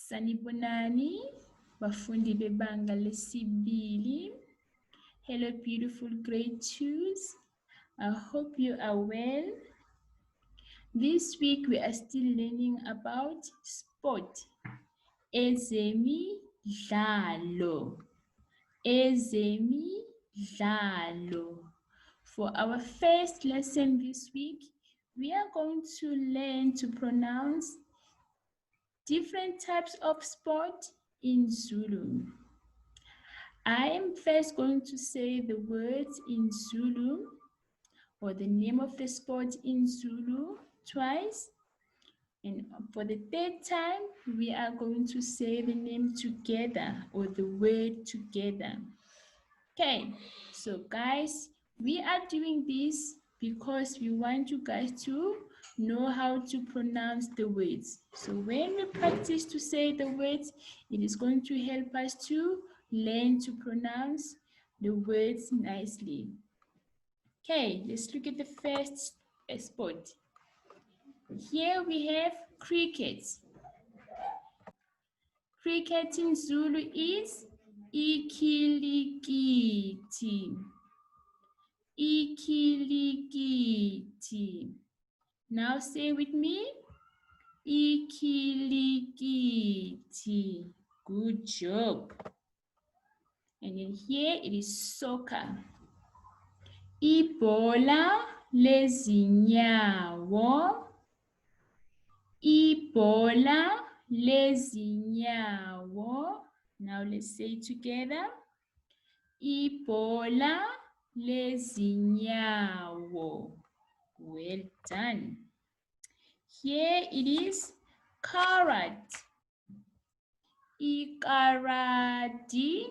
Sanibonani, bafundi bebanga lesibili. Hello, beautiful grade 2s. I hope you are well. This week we are still learning about sport. Ezemidlalo. Ezemidlalo. For our first lesson this week, we are going to learn to pronounce different types of sport in Zulu. I am first going to say the words in Zulu or the name of the sport in Zulu twice. And for the third time, we are going to say the name together or the word together. Okay, so guys, we are doing this because we want you guys to know how to pronounce the words. So when we practice to say the words, it is going to help us to learn to pronounce the words nicely. Okay, let's look at the first sport. Here we have cricket. Cricket in Zulu is ikilikiti. Ikilikiti. Now say with me. Ikilikiti. Good job. And then here it is soccer. Ibhola lezinyawo. Ibhola lezinyawo. Now let's say it together. Ibhola lezinyawo. Well done. Here it is karate. Ikarati.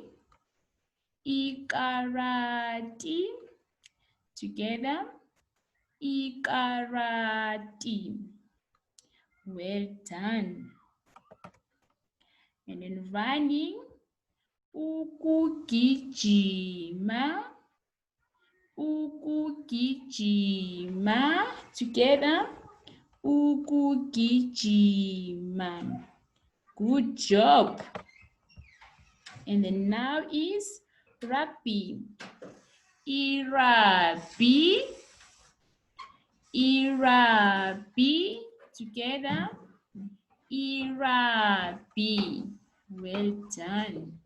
Ikarati. Together. Ikarati. Well done. And then running. Ukugijima. Ukugijima. Together. Ukugijima. Good job. And then now is rugby. Irabi. Irabi. Together. Irabi. Well done.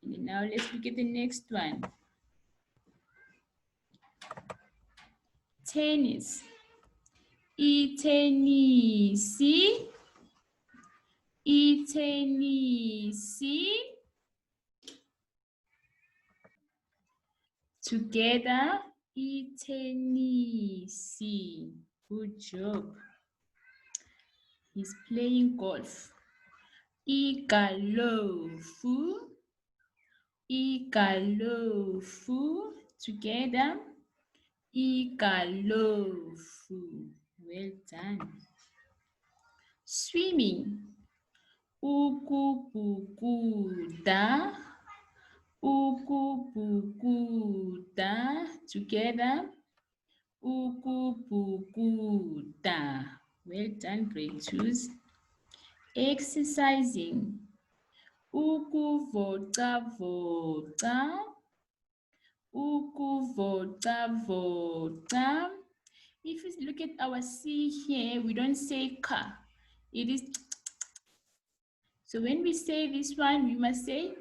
And now let's look at the next one. Tennis. Itenisi. Itenisi. Together. Itenisi. Good job. He's playing golf. Igalofu. Igalofu. Together. Igalofu. Well done. Swimming. Ukubhukuda. Ukubhukuda. Together. Ukubhukuda. Well done, grade 2s. Exercising. Ukuvocavoca. Ukuvocavoca. If you look at our C here, we don't say ka. It is. So when we say this one, we must say.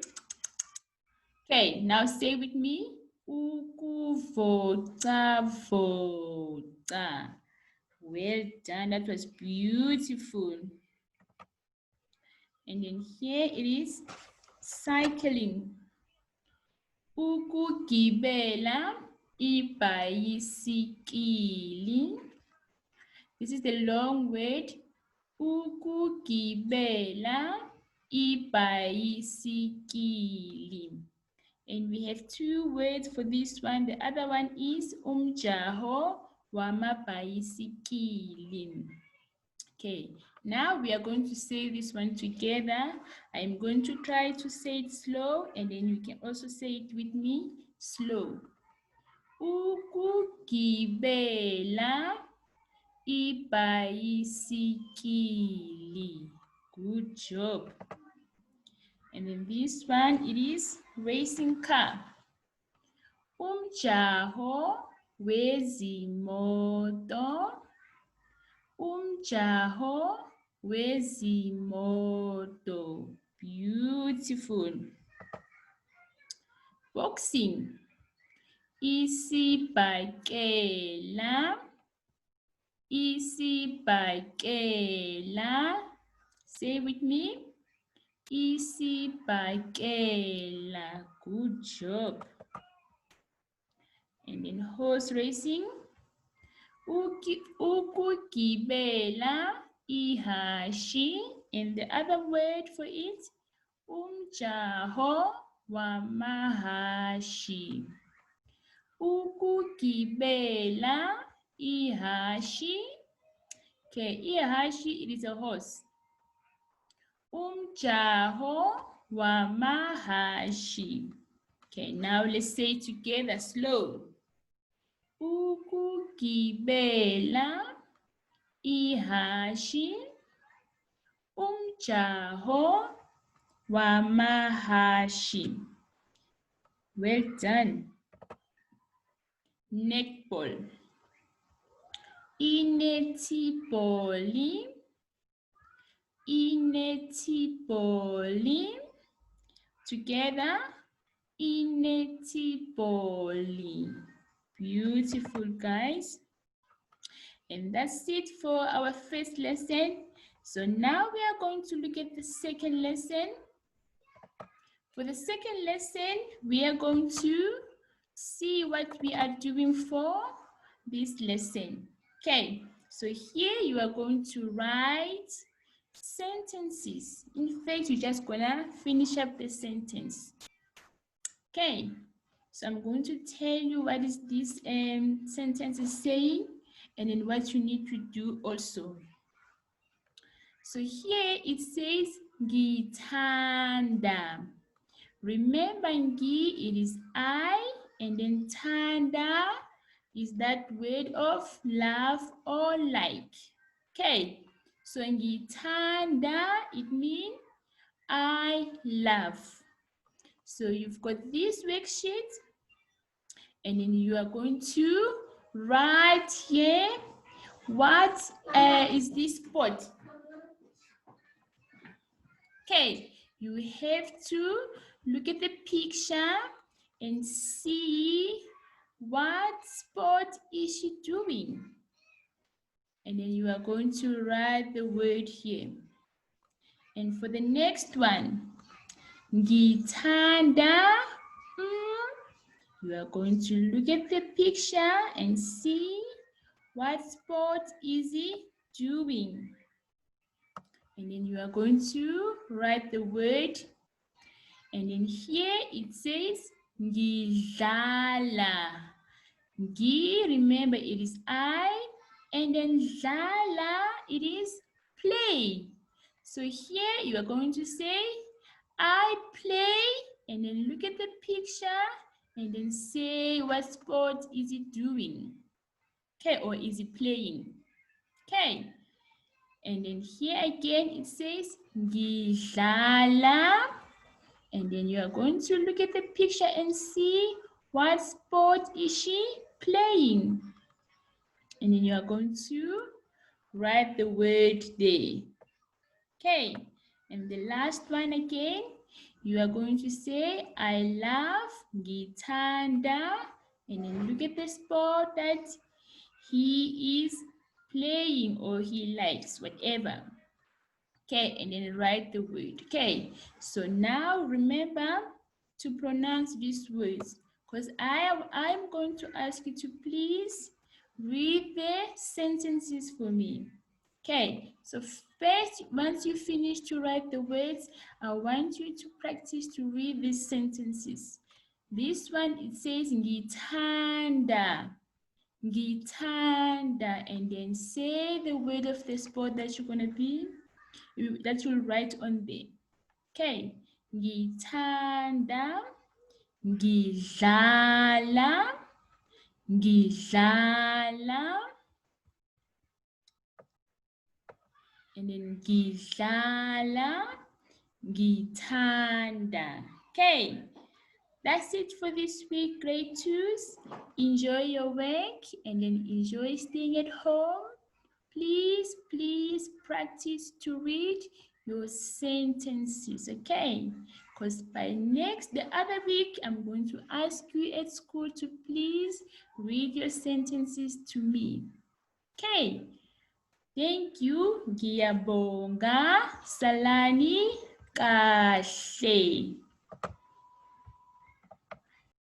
Okay, now say with me. Ukuvocavoca. Well done. That was beautiful. And then here it is cycling. Ukugibela ibhayisikili. This is the long word. Ukugibela ibhayisikili. And we have two words for this one. The other one is umjaho wamabhayisikili. Okay, now we are going to say this one together. I'm going to try to say it slow, and then you can also say it with me slow. Ukugibela ibhayisikili. Good job. And then this one, it is racing car. Umjaho wezimoto. Umjaho wezimoto. Beautiful. Boxing. Isibhakela. Isibhakela. Say with me. Isibhakela. Good job. And then horse racing. Ukugibela ihashi. And the other word for it, umjaho wamahashi. Ukugibela ihashi. Okay, ihashi, it is a horse. Umjaho wamahashi. Okay, now let's say it together slow. Ukugibela ihashi. Umjaho wamahashi. Well done. Netball. Inetiboli. Inetiboli. Together. Inetiboli. Beautiful, guys. And that's it for our first lesson. So now we are going to look at the second lesson. For the second lesson, we are going to see what we are doing for this lesson. Okay, so here you are going to write sentences. In fact, you're just gonna finish up the sentence. Okay, so I'm going to tell you what is this sentence is saying, and then what you need to do also. So here it says ngithanda. Remember, ngi, it is I, and then thanda is that word of love or like. Okay, so ngithanda, it means I love. So you've got this worksheet, and then you are going to write here what is this spot. Okay, you have to look at the picture and see what sport is she doing. And then you are going to write the word here. And for the next one, ngithanda, you are going to look at the picture and see what sport is he doing. And then you are going to write the word. And then here it says ngidlala. Gi, remember it is I, and then dlala, it is play. So here you are going to say I play, and then look at the picture and then say what sport is he doing. Okay, or is he playing? Okay. And then here again it says ngidlala, and then you are going to look at the picture and see what sport is she playing. And then you are going to write the word there. Okay, and the last one again, you are going to say I love ngithanda, and then look at the sport that he is playing or he likes, whatever. Okay, and then write the word. Okay, so now remember to pronounce these words, because I'm going to ask you to please read the sentences for me. Okay, so first, once you finish to write the words, I want you to practice to read these sentences. This one, it says ngithanda. Ngithanda, and then say the word of the sport that you're gonna be, that you'll write on there. Okay, ngithanda, ngidlala, ngidlala, And then ngidlala, ngithanda. Okay, that's it for this week, grade 2s. Enjoy your work and then enjoy staying at home. Please, please practice to read your sentences, okay? Because by the other week, I'm going to ask you at school to please read your sentences to me. Okay, thank you. Ngiyabonga. Salani kahle.